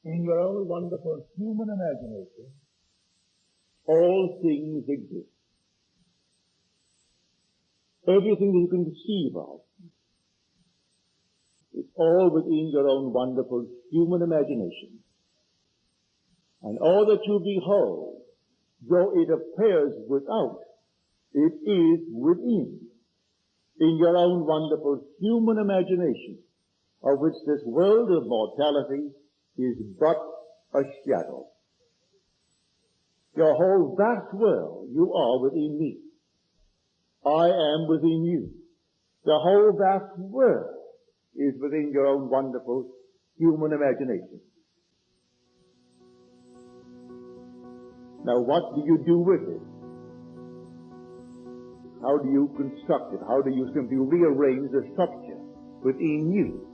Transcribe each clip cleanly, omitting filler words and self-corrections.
in your own wonderful human imagination, all things exist. Everything that you can conceive of is all within your own wonderful human imagination. And all that you behold, though it appears without, it is within, in your own wonderful human imagination, of which this world of mortality is but a shadow. Your whole vast world, you are within me. I am within you. The whole vast world is within your own wonderful human imagination. Now, what do you do with it? How do you construct it? How do you simply rearrange the structure within you?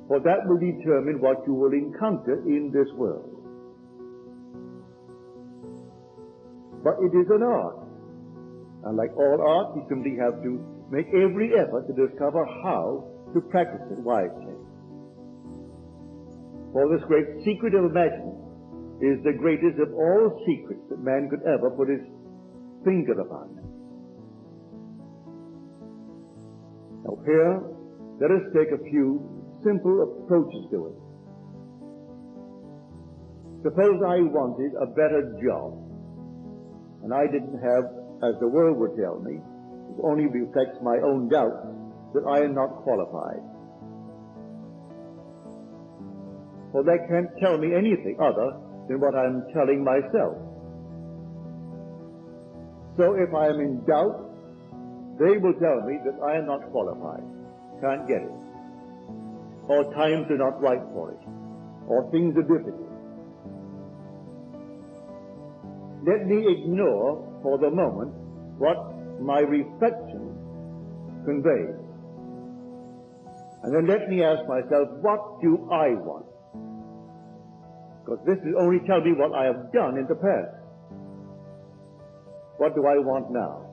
For that will determine what you will encounter in this world. But it is an art. And like all art, you simply have to make every effort to discover how to practice it wisely. For this great secret of imagining is the greatest of all secrets that man could ever put his finger upon. Now here, let us take a few simple approaches to it. Suppose I wanted a better job, and I didn't have, as the world would tell me, it only reflects my own doubts, that I am not qualified. For they can't tell me anything other than what I'm telling myself. So if I am in doubt, they will tell me that I am not qualified, can't get it, or times are not right for it, or things are difficult. Let me ignore for the moment what my reflection conveys. And then let me ask myself, what do I want? Because this will only tell me what I have done in the past. What do I want now?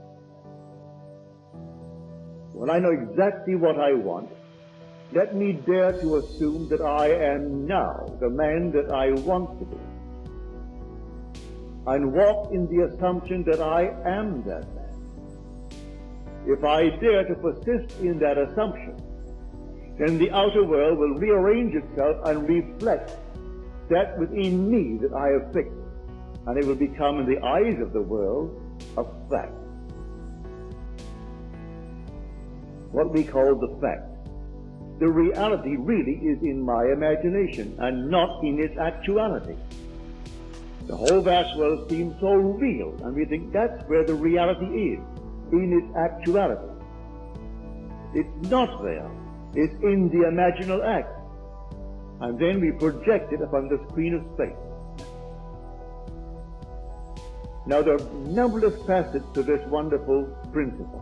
When I know exactly what I want, let me dare to assume that I am now the man that I want to be, and walk in the assumption that I am that man. If I dare to persist in that assumption, then the outer world will rearrange itself and reflect that within me that I have fixed, and it will become in the eyes of the world a fact. What we call the fact. The reality really is in my imagination and not in its actuality. The whole vast world seems so real, and we think that's where the reality is, in its actuality. It's not there. It's in the imaginal act. And then we project it upon the screen of space. Now there are numberless facets to this wonderful principle.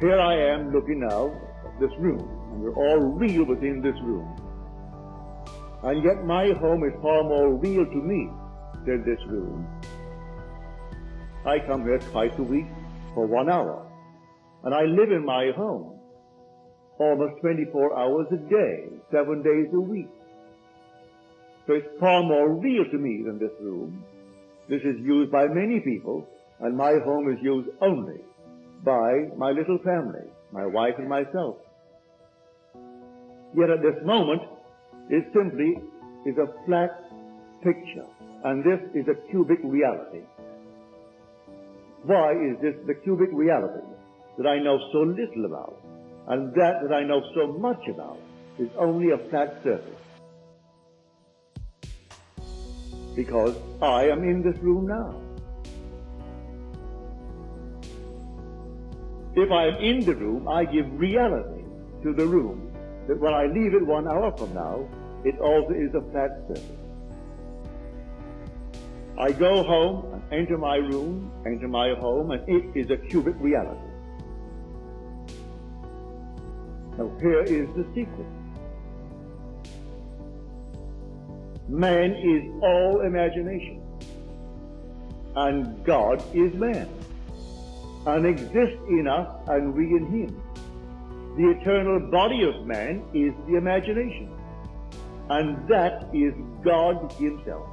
Here I am looking now at this room, and we're all real within this room. And yet my home is far more real to me than this room. I come here twice a week for 1 hour, and I live in my home almost 24 hours a day, 7 days a week. So it's far more real to me than this room. This is used by many people, and my home is used only by my little family, my wife and myself. Yet at this moment, it simply is a flat picture, and this is a cubic reality. Why is this the cubic reality that I know so little about, and that I know so much about is only a flat surface? Because I am in this room now. If I am in the room, I give reality to the room, that when I leave it 1 hour from now, it also is a flat surface. I go home and enter my room, enter my home, and it is a cubic reality. Now here is the secret. Man is all imagination, and God is man, and exists in us and we in him. The eternal body of man is the imagination, and that is God himself.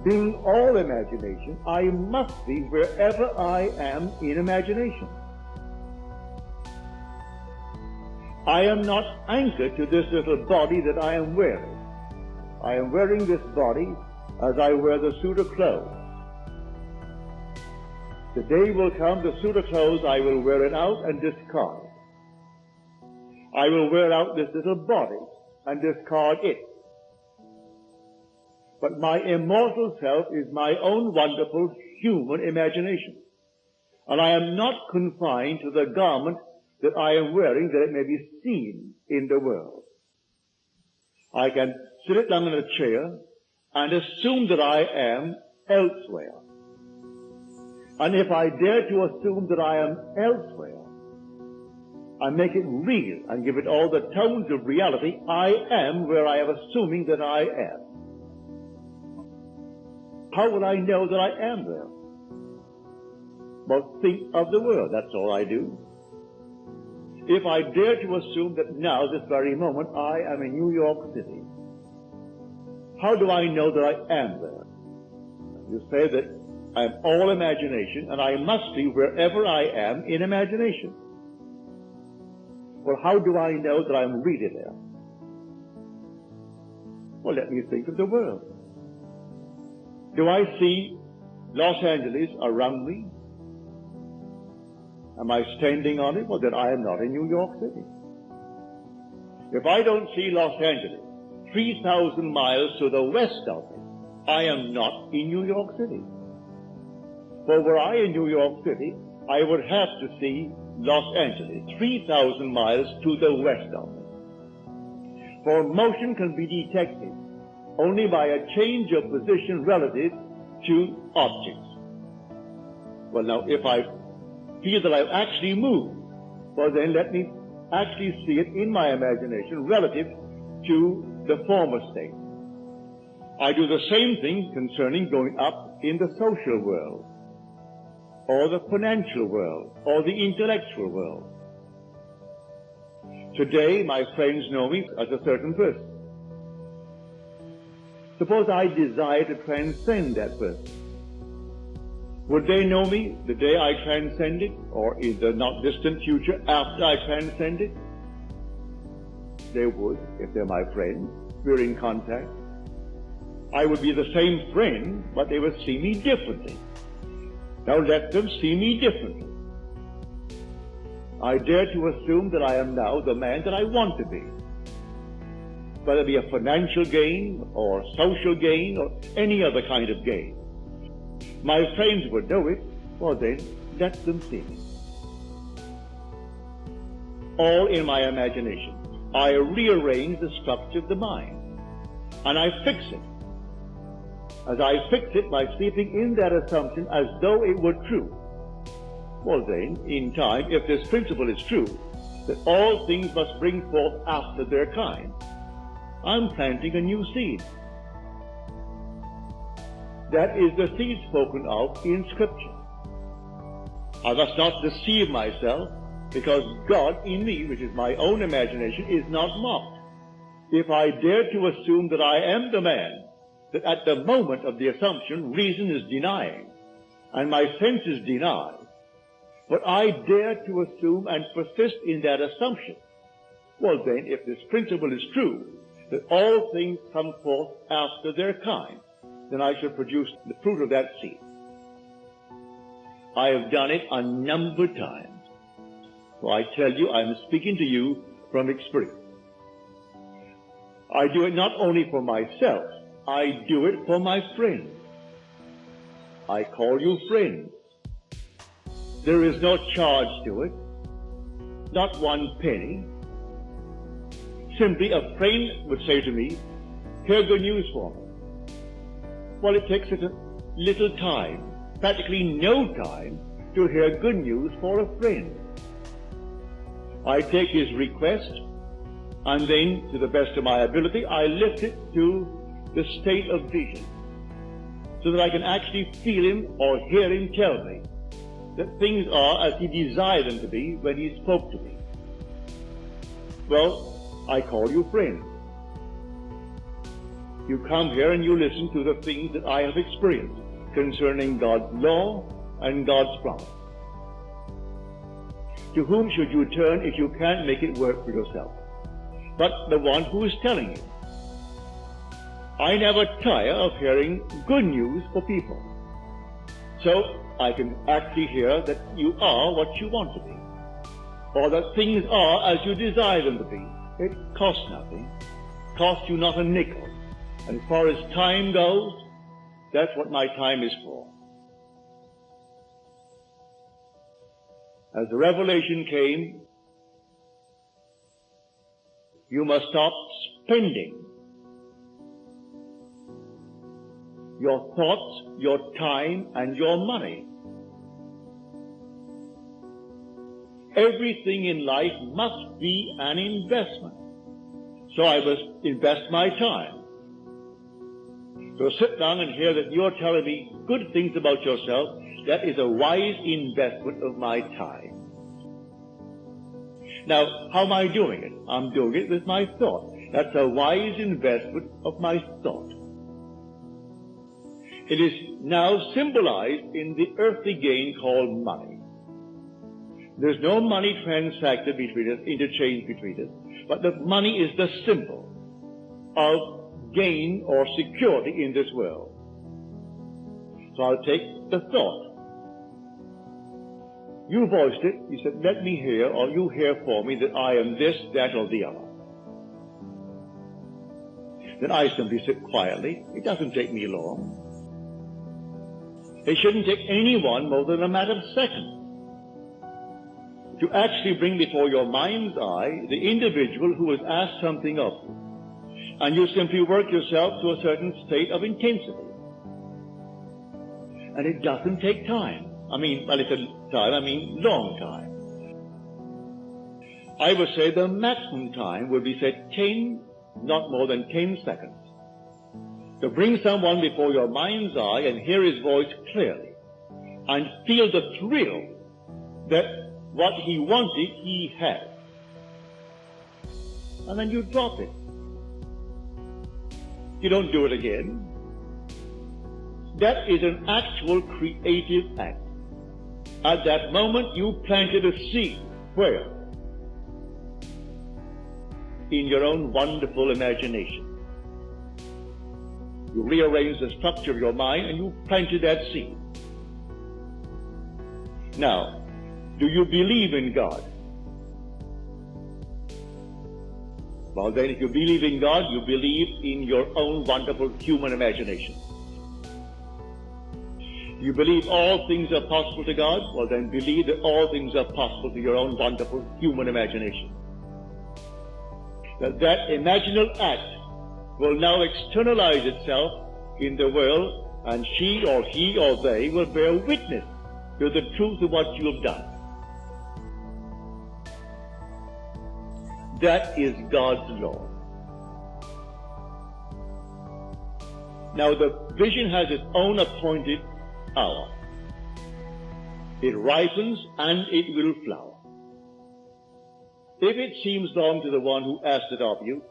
Being all imagination, I must be wherever I am in imagination. I am not anchored to this little body that I am wearing. I am wearing this body as I wear the suit of clothes. The day will come, the suit of clothes, I will wear it out and discard. I will wear out this little body and discard it. But my immortal self is my own wonderful human imagination. And I am not confined to the garment that I am wearing that it may be seen in the world. I can sit down in a chair and assume that I am elsewhere. And if I dare to assume that I am elsewhere, I make it real and give it all the tones of reality, I am where I am assuming that I am. How will I know that I am there? Well, think of the world, that's all I do. If I dare to assume that now, this very moment, I am in New York City, how do I know that I am there? You say that I am all imagination, and I must be wherever I am in imagination. Well, how do I know that I'm really there? Well, let me think of the world. Do I see Los Angeles around me? Am I standing on it? Well, then I am not in New York City. If I don't see Los Angeles 3,000 miles to the west of me, I am not in New York City. For were I in New York City, I would have to see Los Angeles 3,000 miles to the west of me. For motion can be detected only by a change of position relative to objects. Well, now, if I feel that I've actually moved, well, then let me actually see it in my imagination relative to the former state. I do the same thing concerning going up in the social world, or the financial world, or the intellectual world. Today, my friends know me as a certain person. Suppose I desire to transcend that person. Would they know me the day I transcend it, or in the not distant future after I transcend it? They would, if they're my friends. We're in contact. I would be the same friend, but they would see me differently. Now let them see me differently. I dare to assume that I am now the man that I want to be. Whether it be a financial gain, or social gain, or any other kind of gain. My friends would know it, well then, let them see me. All in my imagination. I rearrange the structure of the mind, and I fix it. As I fix it by sleeping in that assumption as though it were true. Well then, in time, if this principle is true, that all things must bring forth after their kind, I'm planting a new seed. That is the seed spoken of in Scripture. I must not deceive myself, because God in me, which is my own imagination, is not mocked. If I dare to assume that I am the man, that at the moment of the assumption, reason is denying, and my senses deny, but I dare to assume and persist in that assumption, well then, if this principle is true, that all things come forth after their kind, then I shall produce the fruit of that seed. I have done it a number of times. So I tell you, I am speaking to you from experience. I do it not only for myself, I do it for my friends. I call you friends. There is no charge to it, not one penny. Simply a friend would say to me, hear good news for me. Well, it takes a little time, practically no time, to hear good news for a friend. I take his request, and then, to the best of my ability, I lift it to the state of vision, so that I can actually feel him or hear him tell me that things are as he desired them to be when he spoke to me. Well, I call you friends. You come here and you listen to the things that I have experienced concerning God's law and God's promise. To whom should you turn if you can't make it work for yourself? But the one who is telling you. I never tire of hearing good news for people. So I can actually hear that you are what you want to be, or that things are as you desire them to be. It costs nothing, costs you not a nickel. And as far as time goes, that's what my time is for. As the revelation came, you must stop spending your thoughts, your time, and your money. Everything in life must be an investment. So I must invest my time. So sit down and hear that you're telling me good things about yourself. That is a wise investment of my time. Now, how am I doing it? I'm doing it with my thought. That's a wise investment of my thought. It is now symbolized in the earthly gain called money. There's no money transacted between us, interchange between us, but the money is the symbol of gain or security in this world. So I'll take the thought. You voiced it. You said, let me hear, or you hear for me that I am this, that, or the other. Then I simply sit quietly. It doesn't take me long. It shouldn't take anyone more than a matter of seconds to actually bring before your mind's eye the individual who has asked something of you. And you simply work yourself to a certain state of intensity. And it doesn't take time. When it's a time, I mean long time. I would say the maximum time would be, say, 10, not more than 10 seconds. To bring someone before your mind's eye and hear his voice clearly and feel the thrill that what he wanted, he had. And then you drop it. You don't do it again. That is an actual creative act. At that moment, you planted a seed. Where? In your own wonderful imagination. You rearrange the structure of your mind and you planted that seed. Now, do you believe in God? Well, then, if you believe in God, you believe in your own wonderful human imagination. You believe all things are possible to God? Well, then believe that all things are possible to your own wonderful human imagination. That imaginal act will now externalize itself in the world, and she or he or they will bear witness to the truth of what you have done. That is God's law. Now, the vision has its own appointed hour. It ripens and it will flower. If it seems long to the one who asked it of you,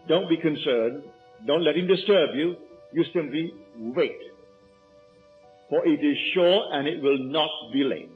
don't be concerned. Don't let him disturb you. You simply wait. For it is sure and it will not be late.